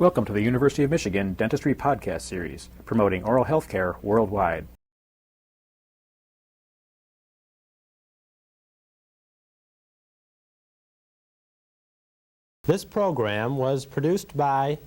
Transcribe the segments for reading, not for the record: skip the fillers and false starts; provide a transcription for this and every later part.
Welcome to the University of Michigan Dentistry podcast series, promoting oral health care worldwide. This program was produced by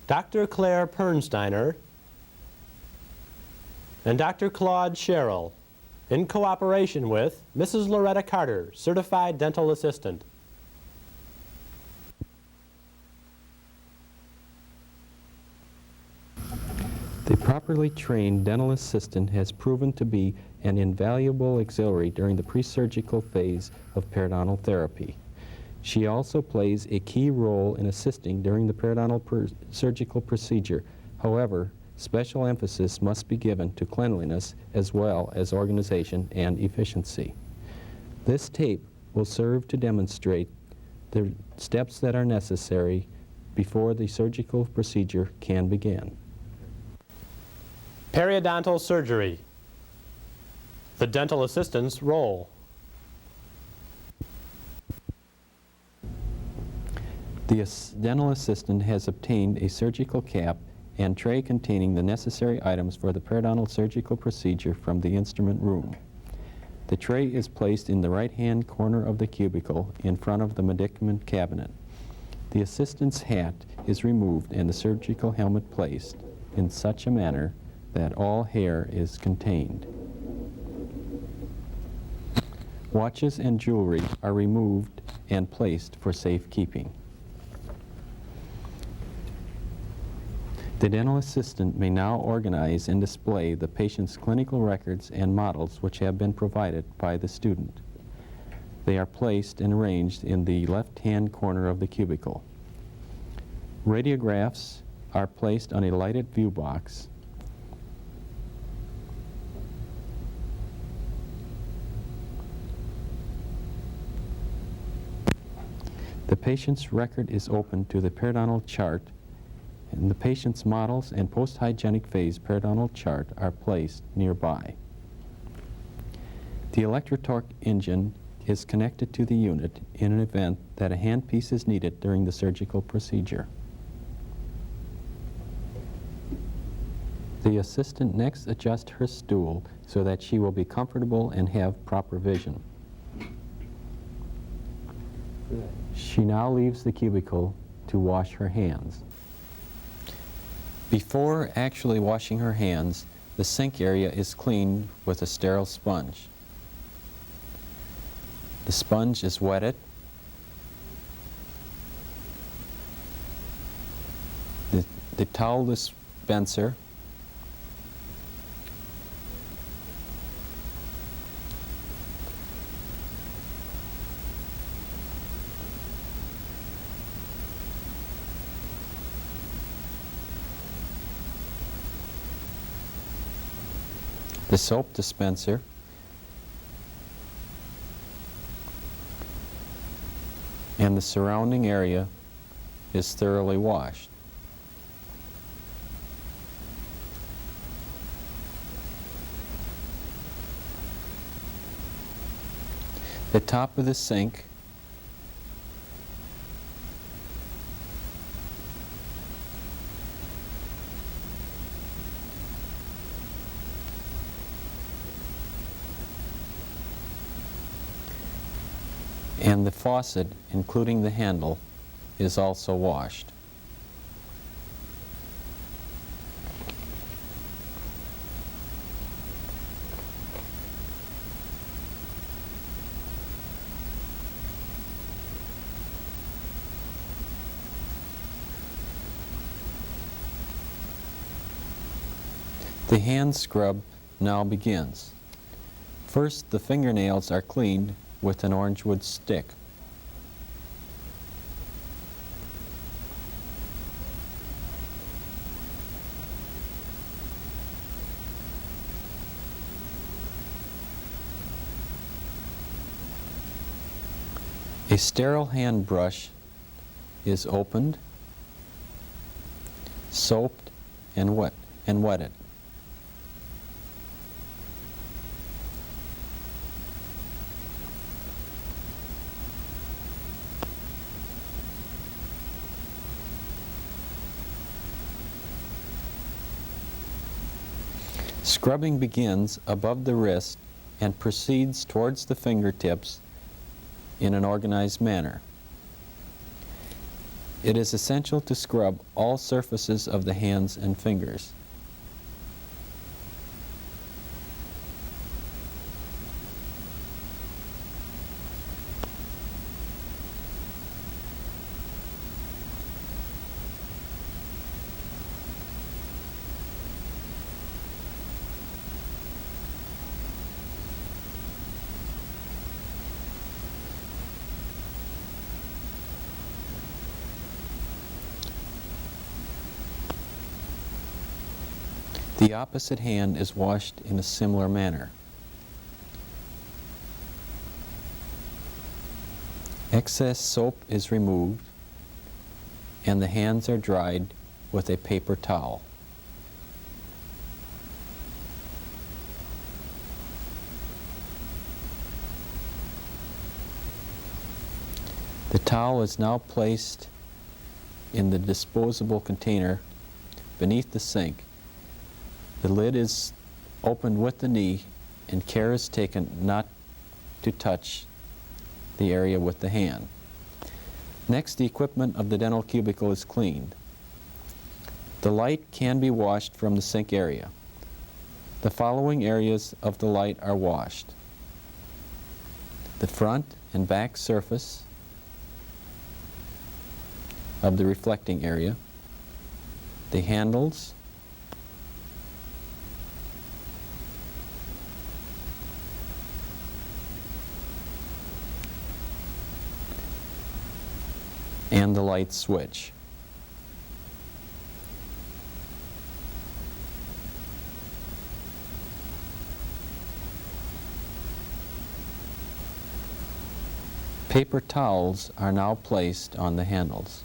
Dr. Claire Pernsteiner and Dr. Claude Sherrill in cooperation with Mrs. Loretta Carter, Certified Dental Assistant. The properly trained dental assistant has proven to be an invaluable auxiliary during the pre-surgical phase of periodontal therapy. She also plays a key role in assisting during the periodontal surgical procedure. However, special emphasis must be given to cleanliness as well as organization and efficiency. This tape will serve to demonstrate the steps that are necessary before the surgical procedure can begin. Periodontal surgery. The dental assistant's role. The dental assistant has obtained a surgical cap and tray containing the necessary items for the periodontal surgical procedure from the instrument room. The tray is placed in the right-hand corner of the cubicle in front of the medicament cabinet. The assistant's hat is removed and the surgical helmet placed in such a manner that all hair is contained. Watches and jewelry are removed and placed for safekeeping. The dental assistant may now organize and display the patient's clinical records and models which have been provided by the student. They are placed and arranged in the left-hand corner of the cubicle. Radiographs are placed on a lighted view box. The patient's record is opened to the periodontal chart, and the patient's models and post-hygienic phase periodontal chart are placed nearby. The electrotorque engine is connected to the unit in an event that a handpiece is needed during the surgical procedure. The assistant next adjusts her stool so that she will be comfortable and have proper vision. She now leaves the cubicle to wash her hands. Before actually washing her hands, the sink area is cleaned with a sterile sponge. The sponge is wetted. The towel dispenser the soap dispenser, and the surrounding area is thoroughly washed. The top of the sink and the faucet, including the handle, is also washed. The hand scrub now begins. First, the fingernails are cleaned with an orange wood stick. A sterile hand brush is opened, soaped, and wetted. Scrubbing begins above the wrist and proceeds towards the fingertips in an organized manner. It is essential to scrub all surfaces of the hands and fingers. The opposite hand is washed in a similar manner. Excess soap is removed and the hands are dried with a paper towel. The towel is now placed in the disposable container beneath the sink. The lid is opened with the knee and care is taken not to touch the area with the hand. Next, the equipment of the dental cubicle is cleaned. The light can be washed from the sink area. The following areas of the light are washed: the front and back surface of the reflecting area, the handles, and the light switch. Paper towels are now placed on the handles.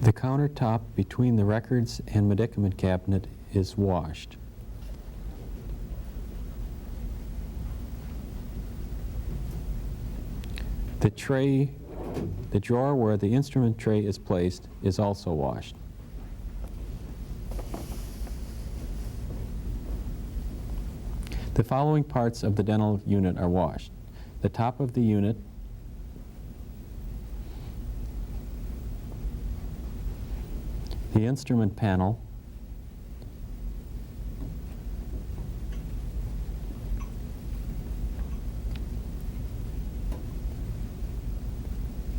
The countertop between the records and medicament cabinet is washed. The tray, the drawer where the instrument tray is placed, is also washed. The following parts of the dental unit are washed: the top of the unit, the instrument panel,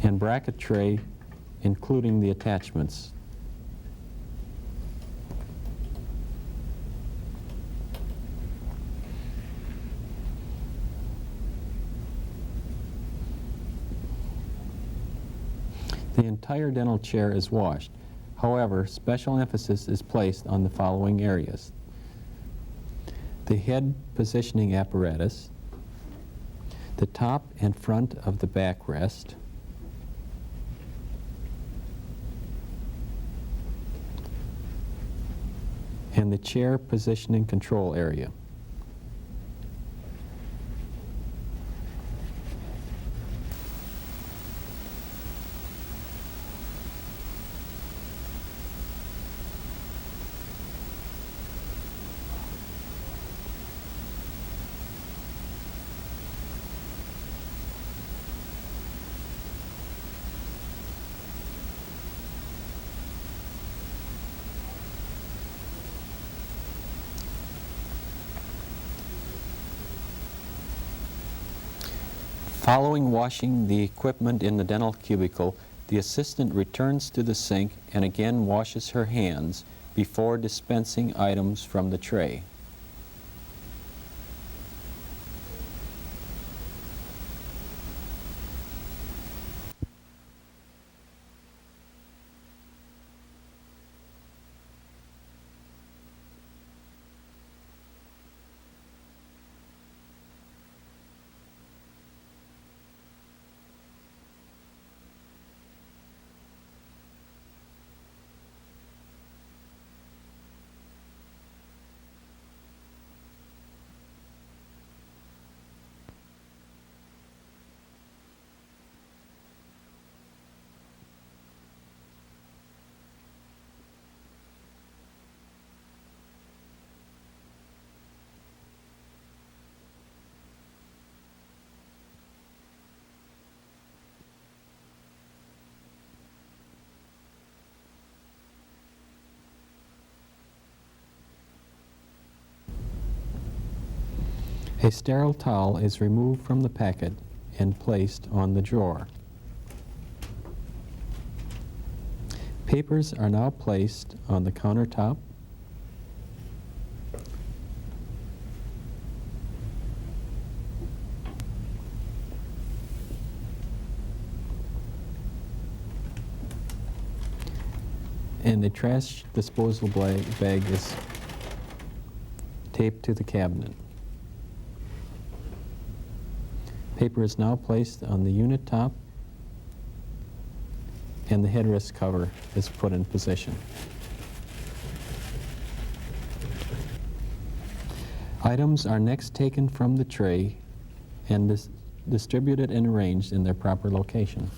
and bracket tray, including the attachments. The entire dental chair is washed. However, special emphasis is placed on the following areas: the head positioning apparatus, the top and front of the backrest, and the chair positioning control area. Following washing the equipment in the dental cubicle, the assistant returns to the sink and again washes her hands before dispensing items from the tray. A sterile towel is removed from the packet and placed on the drawer. Papers are now placed on the countertop. And the trash disposal bag is taped to the cabinet. Paper is now placed on the unit top, and the headrest cover is put in position. Items are next taken from the tray and distributed and arranged in their proper location.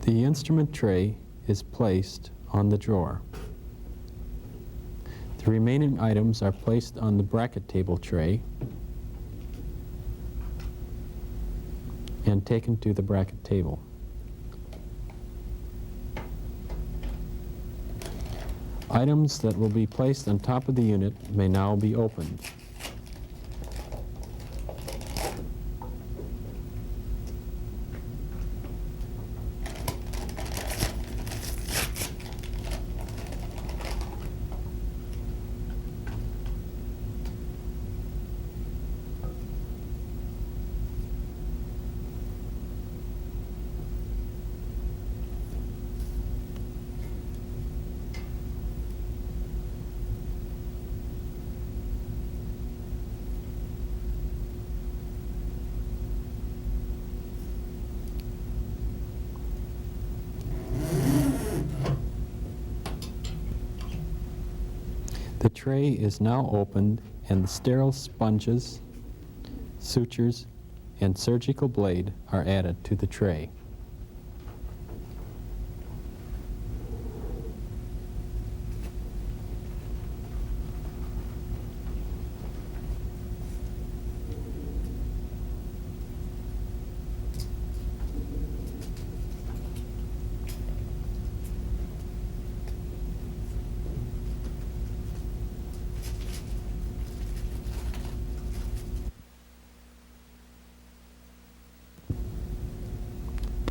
The instrument tray is placed on the drawer. The remaining items are placed on the bracket table tray and taken to the bracket table. Items that will be placed on top of the unit may now be opened. The tray is now opened and the sterile sponges, sutures, and surgical blade are added to the tray.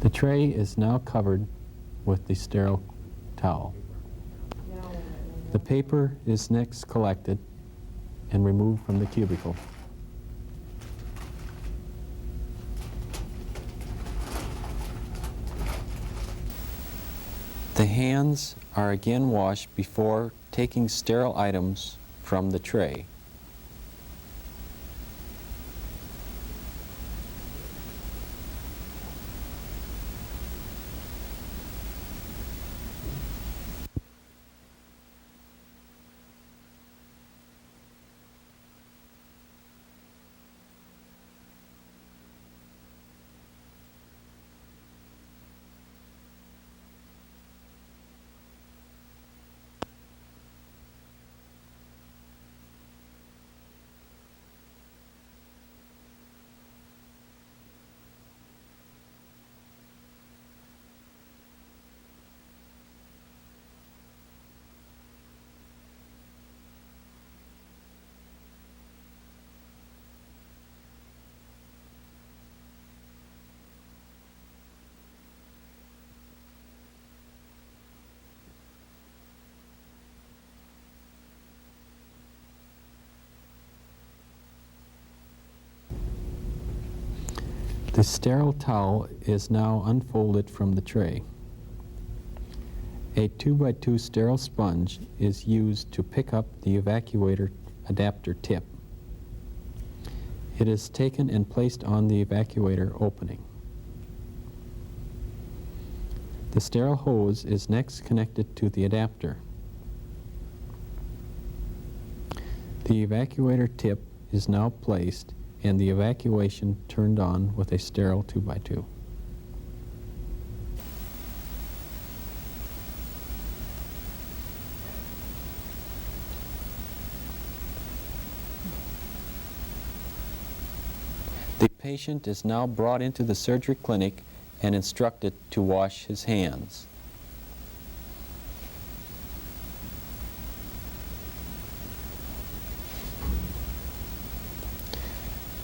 The tray is now covered with the sterile towel. The paper is next collected and removed from the cubicle. The hands are again washed before taking sterile items from the tray. The sterile towel is now unfolded from the tray. A 2x2 sterile sponge is used to pick up the evacuator adapter tip. It is taken and placed on the evacuator opening. The sterile hose is next connected to the adapter. The evacuator tip is now placed and the evacuation turned on with a sterile 2x2. The patient is now brought into the surgery clinic and instructed to wash his hands.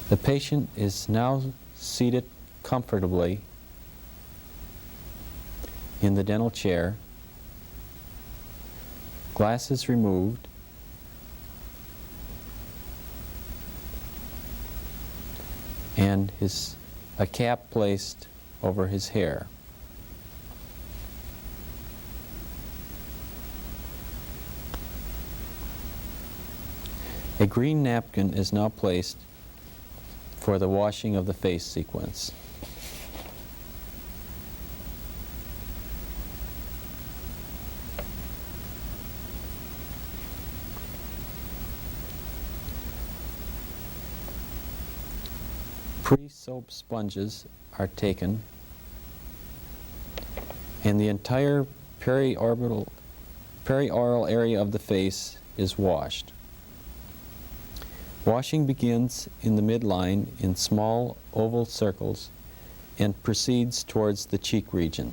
The patient is now seated comfortably in the dental chair, glasses removed, and a cap placed over his hair. A green napkin is now placed for the washing of the face sequence. Pre-soap sponges are taken and the entire perioral area of the face is washed. Washing begins in the midline in small oval circles and proceeds towards the cheek region.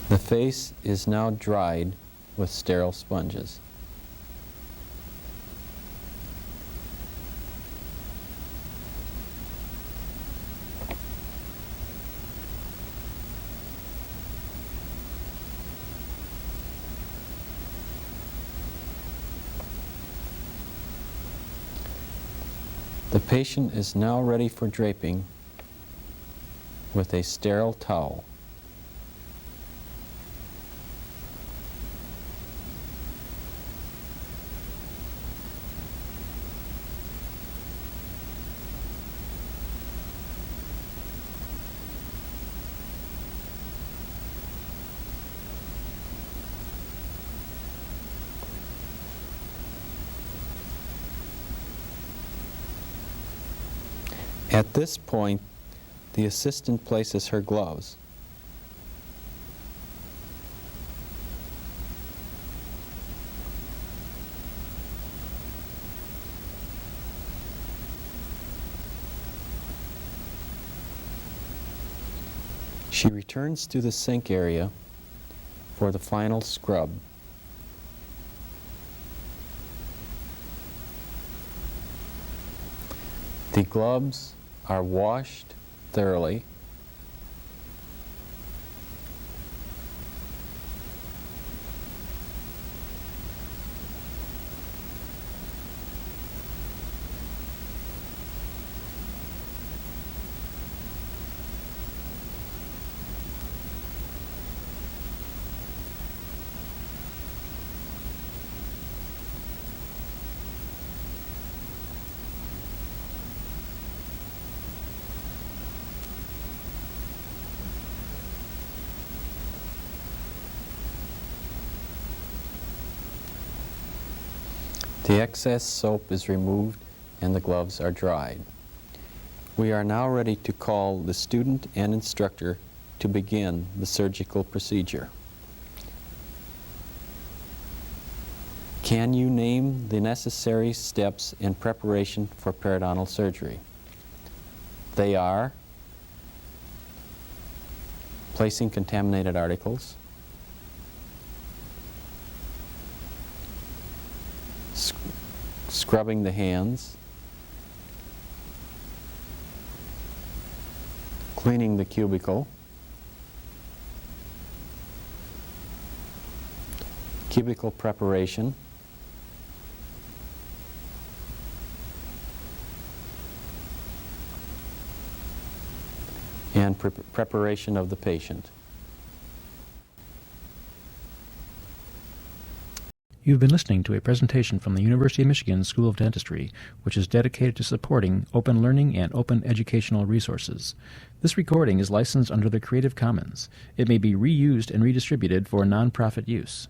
The face is now dried with sterile sponges. The patient is now ready for draping with a sterile towel. At this point, the assistant places her gloves. She returns to the sink area for the final scrub. The gloves are washed thoroughly. The excess soap is removed and the gloves are dried. We are now ready to call the student and instructor to begin the surgical procedure. Can you name the necessary steps in preparation for periodontal surgery? They are placing contaminated articles, scrubbing the hands, cleaning the cubicle, cubicle preparation, and preparation of the patient. You've been listening to a presentation from the University of Michigan School of Dentistry, which is dedicated to supporting open learning and open educational resources. This recording is licensed under the Creative Commons. It may be reused and redistributed for nonprofit use.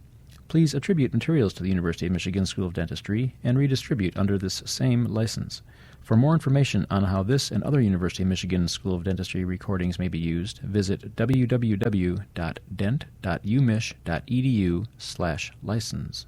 Please attribute materials to the University of Michigan School of Dentistry and redistribute under this same license. For more information on how this and other University of Michigan School of Dentistry recordings may be used, visit www.dent.umich.edu/license.